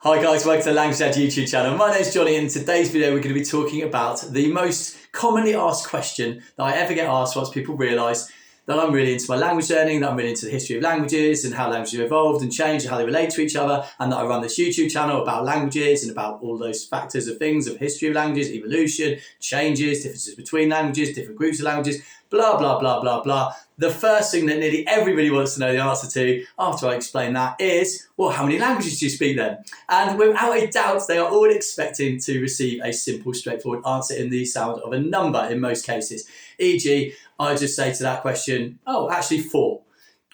Hi guys, welcome to the Language Dad YouTube channel. My name's Johnny and in today's video we're going to be talking about the most commonly asked question that I ever get asked once people realise that I'm really into my language learning, that I'm really into the history of languages and how languages have evolved and changed and how they relate to each other, and that I run this YouTube channel about languages and about all those factors of things, of history of languages, evolution, changes, differences between languages, different groups of languages, blah, blah, blah, blah, blah. The first thing that nearly everybody wants to know the answer to after I explain that is, well, how many languages do you speak then? And without a doubt, they are all expecting to receive a simple, straightforward answer in the sound of a number in most cases. E.g., I just say to that question, oh, actually 4,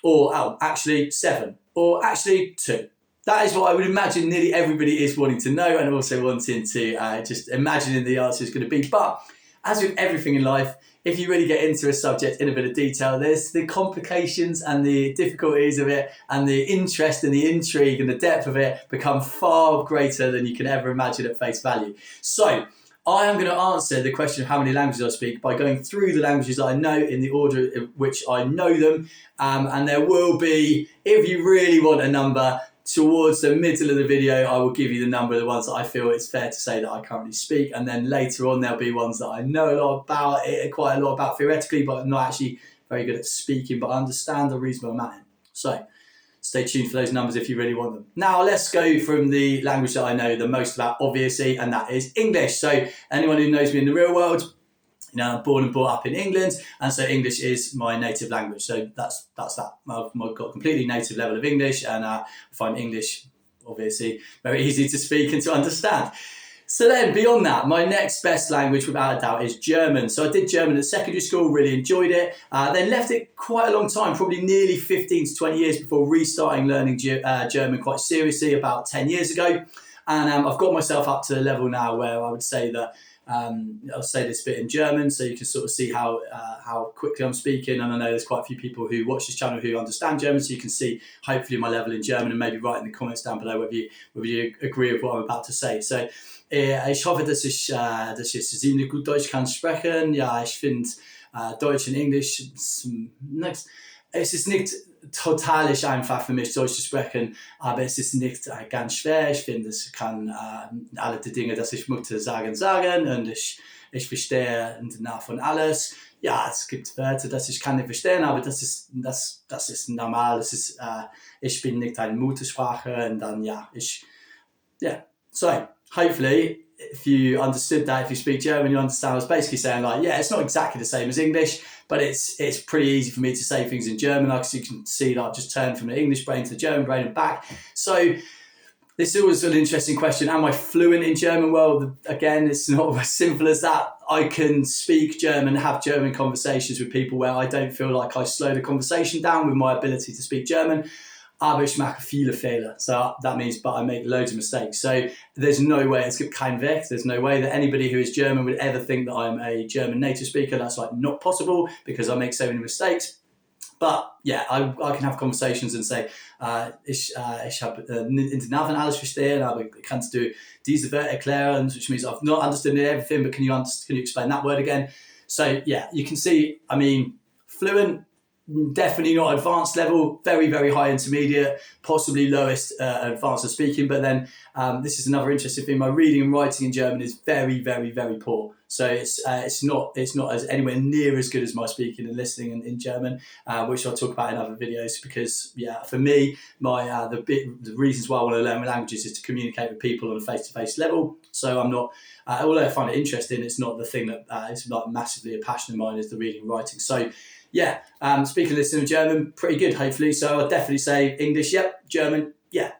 or oh, actually 7, or actually 2. That is what I would imagine nearly everybody is wanting to know and also wanting to just imagining the answer is going to be. But as with everything in life, if you really get into a subject in a bit of detail, there's the complications and the difficulties of it and the interest and the intrigue and the depth of it become far greater than you can ever imagine at face value. So I am going to answer the question of how many languages I speak by going through the languages that I know in the order in which I know them. And there will be, if you really want a number, towards the middle of the video, I will give you the number of the ones that I feel it's fair to say that I currently speak. And then later on, there'll be ones that I know a lot about, quite a lot about theoretically, but I'm not actually very good at speaking, but I understand the reason I'm at it. So stay tuned for those numbers if you really want them. Now, let's go from the language that I know the most about, obviously, and that is English. So anyone who knows me in the real world, you know, I'm born and brought up in England, and so English is my native language. So that's that. I've got a completely native level of English, and I find English, obviously, very easy to speak and to understand. So then, beyond that, my next best language, without a doubt, is German. So I did German at secondary school, really enjoyed it. Then left it quite a long time, probably nearly 15 to 20 years before restarting learning German quite seriously about 10 years ago. And I've got myself up to the level now where I would say that I'll say this bit in German so you can sort of see how quickly I'm speaking, and I know there's quite a few people who watch this channel who understand German, so you can see hopefully my level in German, and maybe write in the comments down below whether you agree with what I'm about to say. So ich hoffe, dass ich ziemlich gut Deutsch kann sprechen. Ja, ich finde Deutsch und Englisch es ist nicht total einfach für mich, Deutsch zu sprechen, aber es ist nicht ganz schwer. Ich finde, ich kann alle die Dinge, die ich möchte, sagen, und ich verstehe davon alles. Ja, es gibt Wörter, die ich kann nicht verstehen, aber das ist normal. Ich bin nicht eine Muttersprache, und dann, So, hopefully, if you understood that, if you speak German, you understand I was basically saying, like, yeah, it's not exactly the same as English, but it's pretty easy for me to say things in German. Like, so you can see that I've just turned from the English brain to the German brain and back. So this is always an interesting question. Am I fluent in German? Well, again, it's not as simple as that. I can speak German, have German conversations with people where I don't feel like I slow the conversation down with my ability to speak German. Aber ich mache viele Fehler. So that means, but I make loads of mistakes. So there's no way, es gibt keinen Weg, there's no way that anybody who is German would ever think that I'm a German native speaker. That's like not possible because I make so many mistakes. But yeah, I can have conversations and say, ich habe in den Namen alles verstehen, aber kannst du diese Wörter erklären, which means I've not understood everything, but can you explain that word again? So yeah, you can see, I mean, fluent, definitely not advanced level, very, very high intermediate, possibly lowest advanced of speaking. But then this is another interesting thing. My reading and writing in German is very, very, very poor. So it's not as anywhere near as good as my speaking and listening in German, which I'll talk about in other videos. Because for me, the reasons why I want to learn languages is to communicate with people on a face-to-face level. So I'm not, although I find it interesting, it's not the thing that is like massively a passion of mine is the reading and writing. So yeah, speaking and listening in German, pretty good, hopefully. So I'd definitely say English, yep. German, yeah.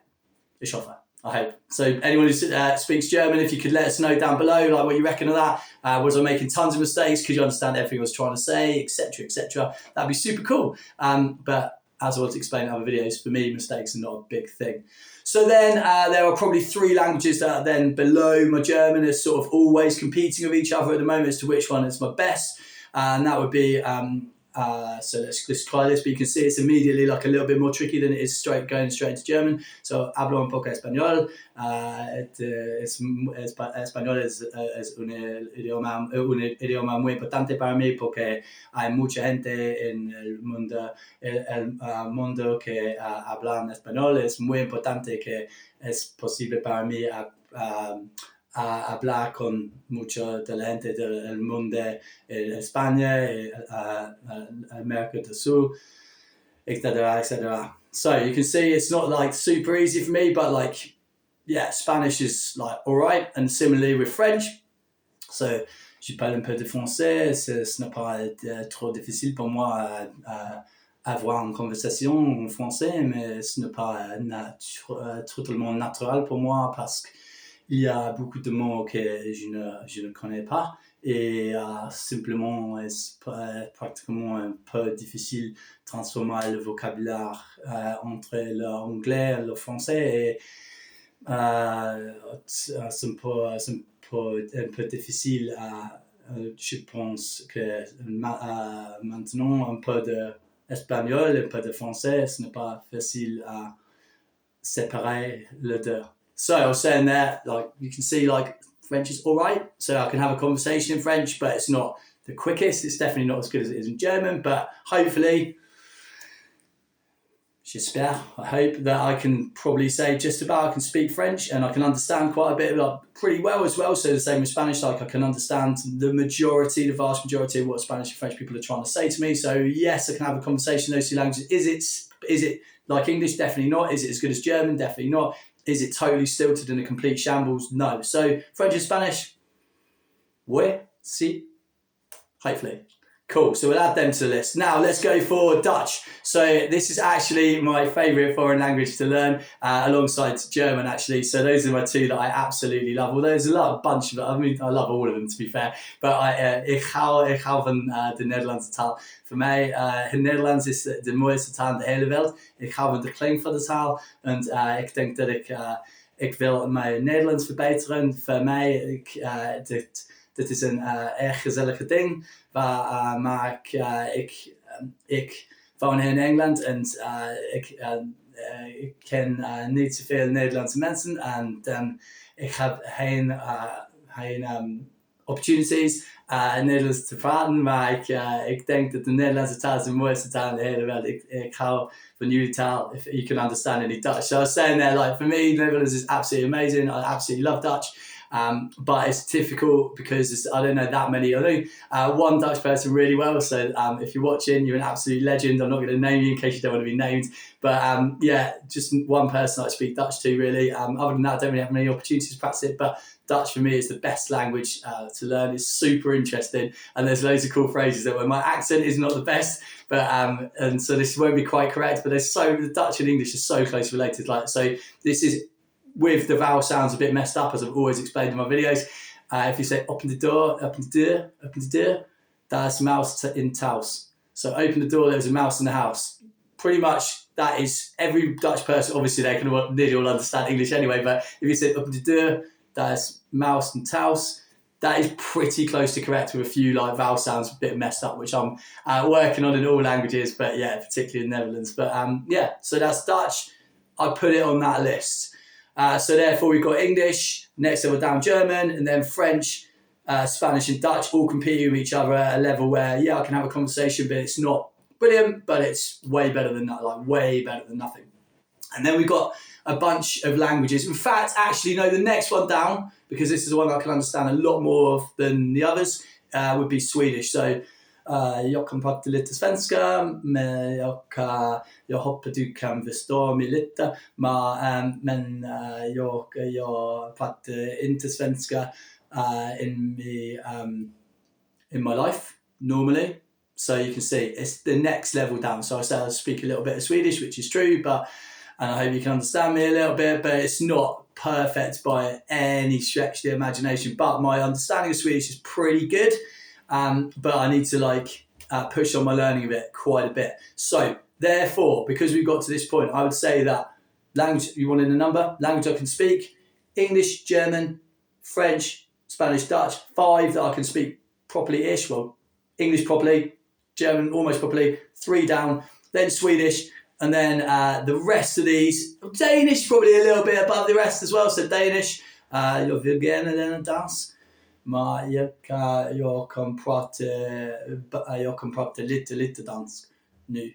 Ich hoffe, I hope. So anyone who speaks German, if you could let us know down below, like what you reckon of that. Was I making tons of mistakes? Could you understand everything I was trying to say, etc., etc.? That'd be super cool. But as I want to explain in other videos, for me, mistakes are not a big thing. So then there are probably 3 languages that are then below my German, are sort of always competing with each other at the moment as to which one is my best. And that would be So let's try this, but you can see it's immediately like a little bit more tricky than it is going straight into German. So hablo un poco español. Español es un idioma muy importante para mí porque hay mucha gente en el mundo que hablan español. Es muy importante que es posible para mí a hablar con mucha de la gente del mundo en España, América del Sur, etc., etc. So you can see it's not like super easy for me, but like, yeah, Spanish is like all right. And similarly with French. So je parle un peu de français, ce n'est pas trop difficile pour moi avoir une conversation en français, mais ce n'est pas totalement naturel pour moi parce qu'il y a beaucoup de mots que je ne connais pas et simplement c'est pratiquement un peu difficile de transformer le vocabulaire entre l'anglais et le français et c'est un peu difficile je pense que maintenant un peu d'espagnol, un peu de français, ce n'est pas facile à séparer les deux. So I was saying there, like you can see, like French is all right. So I can have a conversation in French, but it's not the quickest. It's definitely not as good as it is in German. But hopefully, j'espère, I hope that I can probably say just about I can speak French and I can understand quite a bit, like pretty well as well. So the same with Spanish, like I can understand the vast majority of what Spanish and French people are trying to say to me. So yes, I can have a conversation in those two languages. Is it like English? Definitely not. Is it as good as German? Definitely not. Is it totally stilted and a complete shambles? No. So French and Spanish, oui, si, hopefully. Cool, so we'll add them to the list. Now let's go for Dutch. So this is actually my favourite foreign language to learn alongside German actually. So those are my two that I absolutely love. Although there's a bunch of, I mean, I love all of them to be fair. But ik hou van de Nederlandse taal. Voor mij, het Nederlands is de mooiste taal in de hele wereld. Ik hou van de klank van de taal. En ik denk dat ik wil mijn Nederlands verbeteren. Voor mij, dit is een erg gezellige ding. Maar ik woon hier in Engeland en ik ken niet zoveel Nederlandse mensen en ik heb geen opportunities Nederlands te praten, maar ik denk dat de Nederlandse taal is de mooiste taal in de hele wereld. Ik hou van jullie taal, if you can understand any Dutch. So I was saying there, like for me, Netherlands is absolutely amazing. I absolutely love Dutch. But it's difficult because I don't know that many. I know one Dutch person really well. So if you're watching, you're an absolute legend. I'm not going to name you in case you don't want to be named. But yeah, just one person I speak Dutch to really. Other than that, I don't really have many opportunities to practice it. But Dutch for me is the best language to learn. It's super interesting. And there's loads of cool phrases that when my accent is not the best. But and so this won't be quite correct. But the Dutch and English are so close related. Like so, this is with the vowel sounds a bit messed up, as I've always explained in my videos. If you say open the door, that's mouse in house. So open the door, there's a mouse in the house. Pretty much that is every Dutch person, obviously they can nearly all understand English anyway, but if you say open the door, that's mouse in house. That is pretty close to correct with a few like vowel sounds a bit messed up, which I'm working on in all languages, but yeah, particularly in the Netherlands. But yeah, so that's Dutch. I put it on that list. So therefore we've got English, next level down German, and then French, Spanish and Dutch all competing with each other at a level where, yeah, I can have a conversation, but it's not brilliant, but it's way better than that, like way better than nothing. And then we've got a bunch of languages. In fact, actually, no, the next one down, because this is the one I can understand a lot more of than the others, would be Swedish. So jag kan prata lite svenska, men jag hoppas du kan förstå mig lite. Men jag pratar inte svenska in my life normally. So you can see it's the next level down. So I said I speak a little bit of Swedish, which is true, and I hope you can understand me a little bit, but it's not perfect by any stretch of the imagination. But my understanding of Swedish is pretty good. But I need to push on my learning of it quite a bit. So therefore, because we've got to this point, I would say that language, you want in a number, language I can speak, English, German, French, Spanish, Dutch, 5 that I can speak properly-ish. Well, English properly, German almost properly, 3 down, then Swedish, and then the rest of these, Danish probably a little bit above the rest as well. So Danish, jag vill gärna dans, men jag kan prata lite dansk nu.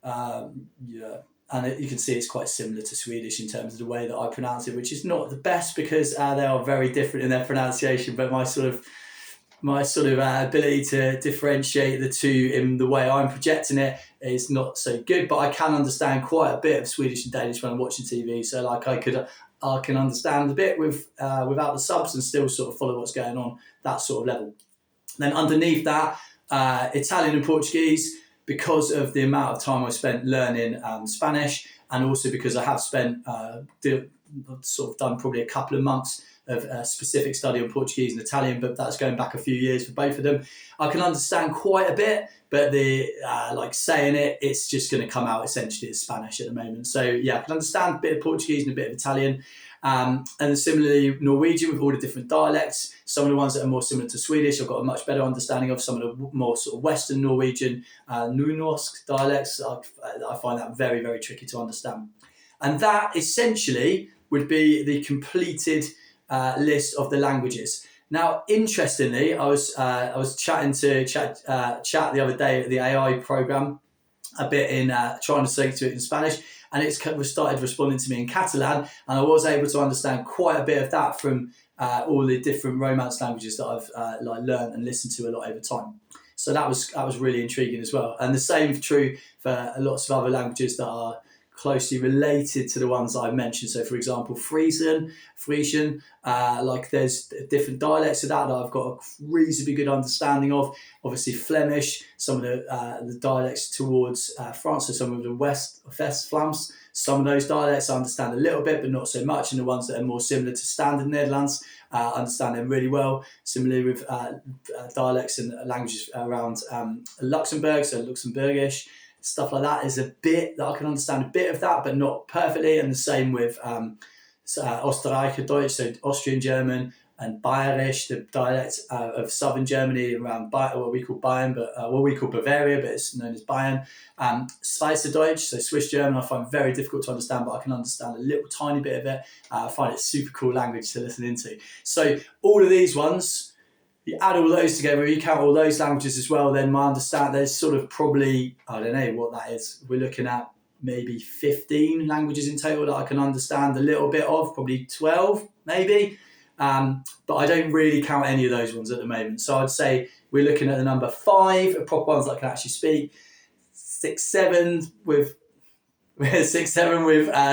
Yeah. And you can see it's quite similar to Swedish in terms of the way that I pronounce it, which is not the best because they are very different in their pronunciation. But my sort of ability to differentiate the two in the way I'm projecting it is not so good. But I can understand quite a bit of Swedish and Danish when I'm watching TV. So like I can understand a bit with without the subs and still sort of follow what's going on, that sort of level. Then underneath that, Italian and Portuguese, because of the amount of time I spent learning Spanish, and also because I have spent sort of done probably a couple of months of specific study on Portuguese and Italian, but that's going back a few years for both of them. I can understand quite a bit, but the like saying it's just going to come out essentially as Spanish at the moment. So yeah, I can understand a bit of Portuguese and a bit of Italian. And similarly, Norwegian with all the different dialects. Some of the ones that are more similar to Swedish, I've got a much better understanding of. Some of the more sort of Western Norwegian, Nynorsk dialects, I find that very, very tricky to understand. And that essentially would be the completed list of the languages. Now, interestingly, I was chatting to Chat the other day at the AI program a bit in trying to say to it in Spanish, and it's started responding to me in Catalan, and I was able to understand quite a bit of that from all the different Romance languages that I've learned and listened to a lot over time. So that was really intriguing as well. And the same true for lots of other languages that are closely related to the ones that I mentioned. So, for example, Frisian, like there's different dialects of that I've got a reasonably good understanding of. Obviously, Flemish, some of the dialects towards France, so some of the West Flams, some of those dialects I understand a little bit, but not so much. And the ones that are more similar to Standard Netherlands, I understand them really well. Similarly with dialects and languages around Luxembourg, so Luxembourgish, stuff like that is a bit that I can understand a bit of that, but not perfectly. And the same with Österreicher Deutsch, so Austrian German, and Bayerisch, the dialect of southern Germany around what we call Bayern, but what we call Bavaria, but it's known as Bayern. Schweizerdeutsch, so Swiss German, I find very difficult to understand, but I can understand a little tiny bit of it. I find it super cool language to listen into. So all of these ones, you add all those together, you count all those languages as well, then my understanding, there's sort of probably, I don't know what that is, we're looking at maybe 15 languages in total that I can understand a little bit of, probably 12 maybe, but I don't really count any of those ones at the moment. So I'd say we're looking at the number 5 of proper ones that I can actually speak, 6, 7 with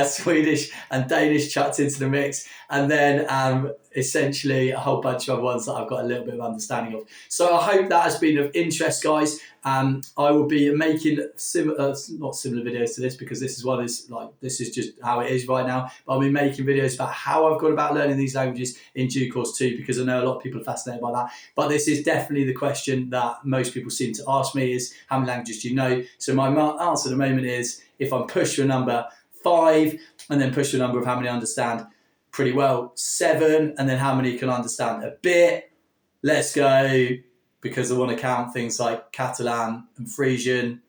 Swedish and Danish chucked into the mix, and then essentially a whole bunch of other ones that I've got a little bit of understanding of. So I hope that has been of interest, guys. I will be making not similar videos to this, because this is just how it is right now, but I'll be making videos about how I've gone about learning these languages in due course too, because I know a lot of people are fascinated by that. But this is definitely the question that most people seem to ask me, is how many languages do you know? So my answer at the moment is, if I'm pushed to a number 5 and then push to a number of how many I understand pretty well, 7, and then how many you can understand a bit, let's go, because I want to count things like Catalan and Frisian,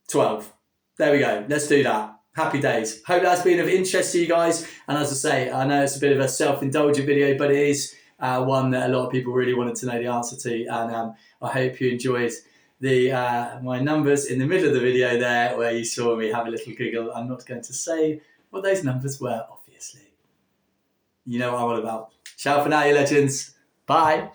12. There we go, let's do that. Happy days. Hope that's been of interest to you guys. And as I say, I know it's a bit of a self-indulgent video, but it is one that a lot of people really wanted to know the answer to. And I hope you enjoyed my numbers in the middle of the video there, where you saw me have a little giggle. I'm not going to say what those numbers were, obviously. You know what I'm all about. Ciao for now, you legends. Bye.